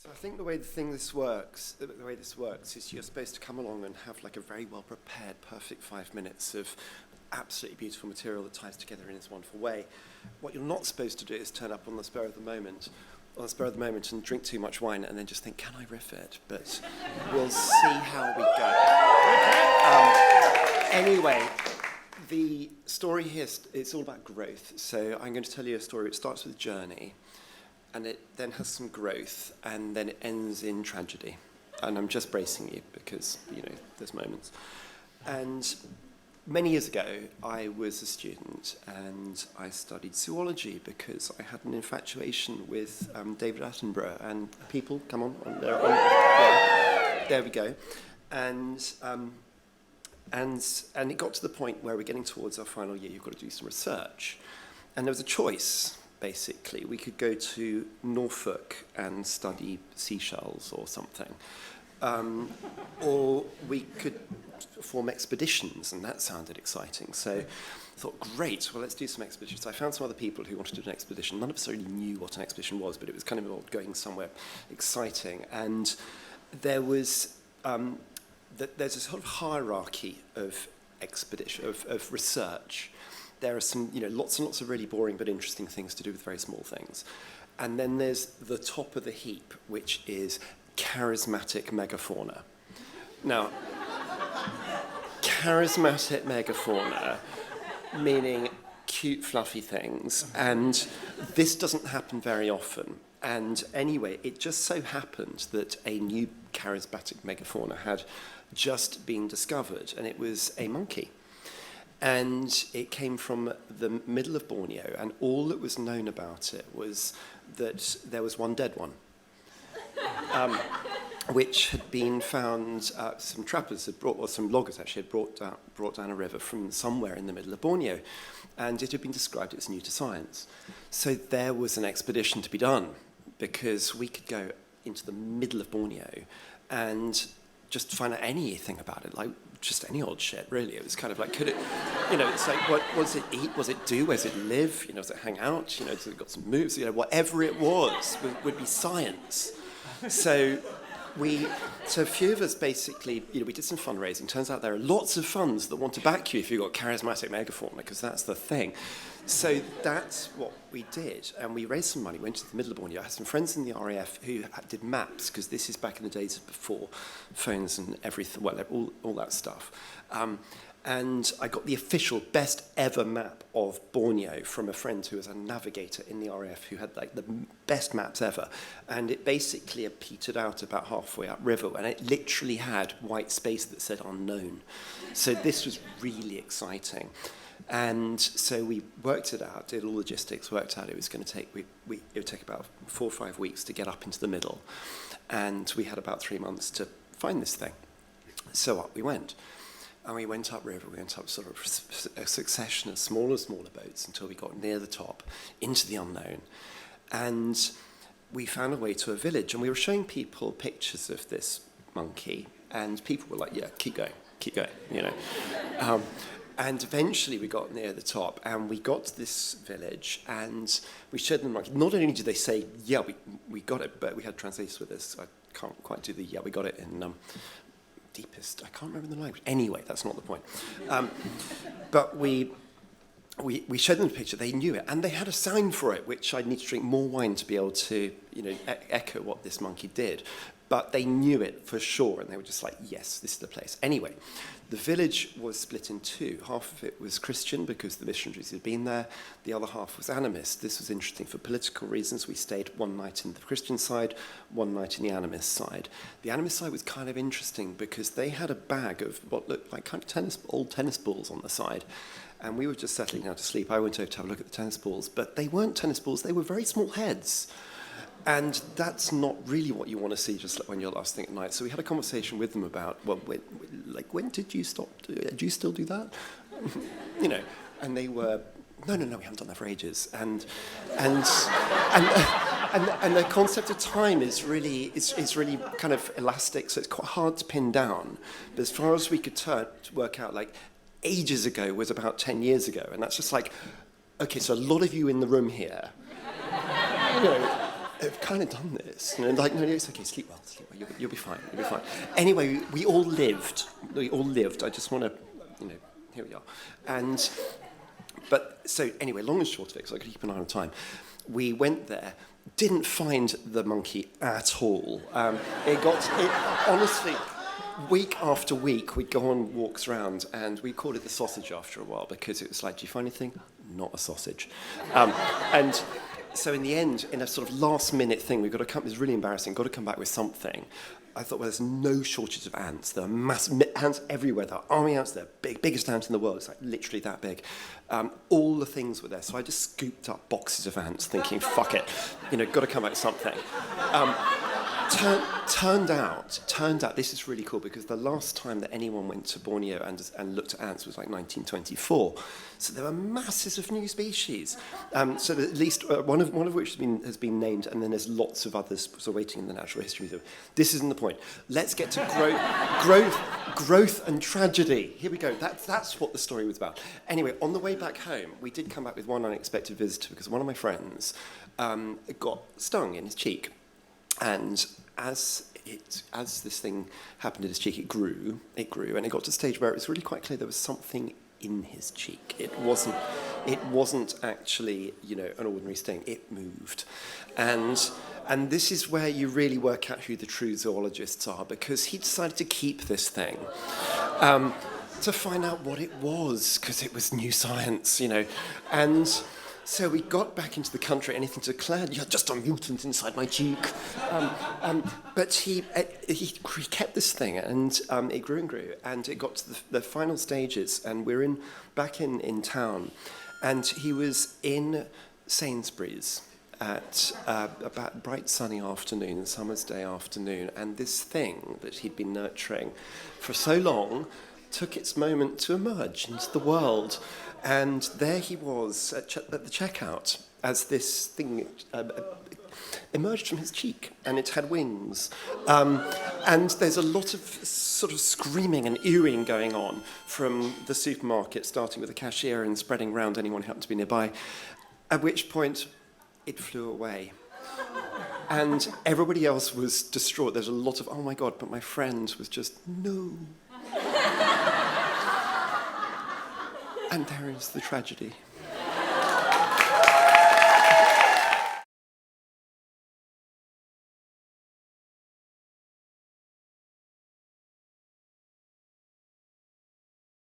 So I think the way this works is you're supposed to come along and have like a very well prepared, perfect 5 minutes of absolutely beautiful material that ties together in this wonderful way. What you're not supposed to do is turn up on the spur of the moment, and drink too much wine and then just think, can I riff it? But we'll see how we go. Anyway, the story here, it's all about growth. So I'm going to tell you a story. It starts with a journey, and it then has some growth, and then it ends in tragedy. And I'm just bracing you because, there's moments. And many years ago, I was a student, and I studied zoology because I had an infatuation with David Attenborough. And people, come on, there we go. And it got to the point where we're getting towards our final year. You've got to do some research. And there was a choice. Basically, we could go to Norfolk and study seashells or something, or we could form expeditions, and that sounded exciting. So I thought, great, well, let's do some expeditions. I found some other people who wanted to do an expedition. None of us really knew what an expedition was, but it was kind of about going somewhere exciting. And there was there's a sort of hierarchy of expedition, of research. There are some, lots and lots of really boring but interesting things to do with very small things. And then there's the top of the heap, which is charismatic megafauna. Now, charismatic megafauna, meaning cute, fluffy things. And this doesn't happen very often. And anyway, it just so happened that a new charismatic megafauna had just been discovered, and it was a monkey. And it came from the middle of Borneo, and all that was known about it was that there was one dead one, which had been found, some trappers had brought, or some loggers actually had brought down a river from somewhere in the middle of Borneo, and it had been described as new to science. So there was an expedition to be done, because we could go into the middle of Borneo and just find out anything about it, like just any odd shit, really. It was kind of like, could it, it's like, what does it eat? What does it do? Where does it live? Does it hang out? Has it got some moves? Whatever it was would be science. So a few of us basically, we did some fundraising. Turns out there are lots of funds that want to back you if you've got charismatic megafauna, because that's the thing. So that's what we did, and we raised some money, went to the middle of Borneo. I had some friends in the RAF who did maps, because this is back in the days before phones and everything, well, all that stuff. And I got the official best ever map of Borneo from a friend who was a navigator in the RAF who had like the best maps ever. And it basically had petered out about halfway upriver, and it literally had white space that said unknown. So this was really exciting. And so we worked it out, did all logistics, worked out it was going to take, it would take about 4 or 5 weeks to get up into the middle. And we had about 3 months to find this thing. So up we went. And we went upriver, we went up sort of a succession of smaller boats until we got near the top, into the unknown. And we found a way to a village, and we were showing people pictures of this monkey, and people were like, yeah, keep going, and eventually we got near the top, and we got to this village, and we showed them, like, not only did they say, yeah, we got it, but we had translators with us. I can't quite do the, yeah, we got it in deepest, I can't remember the language. Anyway, that's not the point. But we showed them the picture, they knew it, and they had a sign for it, which I'd need to drink more wine to be able to, echo what this monkey did. But they knew it for sure, and they were just like, yes, this is the place. Anyway, the village was split in two. Half of it was Christian because the missionaries had been there. The other half was animist. This was interesting for political reasons. We stayed one night in the Christian side, one night in the animist side. The animist side was kind of interesting because they had a bag of what looked like kind of old tennis balls on the side. And we were just settling down to sleep. I went over to have a look at the tennis balls, but they weren't tennis balls. They were very small heads. And that's not really what you want to see just like when you're last thing at night. So we had a conversation with them about, well, when did you stop? Do you still do that? And they were, no, we haven't done that for ages. And the concept of time is really kind of elastic, so it's quite hard to pin down. But as far as we could work out, like ages ago was about 10 years ago, and that's just like, okay, so a lot of you in the room here, I've kind of done this. And like, no, it's okay, sleep well, you'll be fine, you'll be fine. Anyway, we all lived. I just want to, here we are. But so anyway, long and short of it, because I could keep an eye on time, we went there, didn't find the monkey at all. Honestly, week after week, we'd go on walks around, and we called it the sausage after a while, because it was like, do you find anything? Not a sausage. And so in the end, in a sort of last-minute thing, we've got to come, it's really embarrassing, got to come back with something. I thought, well, there's no shortage of ants. There are massive ants everywhere. There are army ants. They're biggest ants in the world. It's like literally that big. All the things were there. So I just scooped up boxes of ants thinking, fuck it, got to come back with something. Turned out, this is really cool, because the last time that anyone went to Borneo and looked at ants was like 1924. So there were masses of new species. So that at least one of which has been named, and then there's lots of others sort of waiting in the Natural History Museum. This isn't the point. Let's get to growth and tragedy. Here we go. That's what the story was about. Anyway, on the way back home, we did come back with one unexpected visitor, because one of my friends got stung in his cheek. And as this thing happened in his cheek, it grew, and it got to the stage where it was really quite clear there was something in his cheek. It wasn't actually, an ordinary sting. It moved. And this is where you really work out who the true zoologists are, because he decided to keep this thing to find out what it was, because it was new science, And so we got back into the country, anything to declare, you're just a mutant inside my cheek. But he kept this thing, and it grew and grew, and it got to the final stages, and we're back in town, and he was in Sainsbury's at about a bright sunny afternoon, summer's day afternoon, and this thing that he'd been nurturing for so long took its moment to emerge into the world. And there he was at the checkout as this thing emerged from his cheek, and it had wings. And there's a lot of sort of screaming and oohing going on from the supermarket, starting with the cashier and spreading around anyone who happened to be nearby, at which point it flew away. And everybody else was distraught. There's a lot of, oh my God, but my friend was just, no. And there is the tragedy.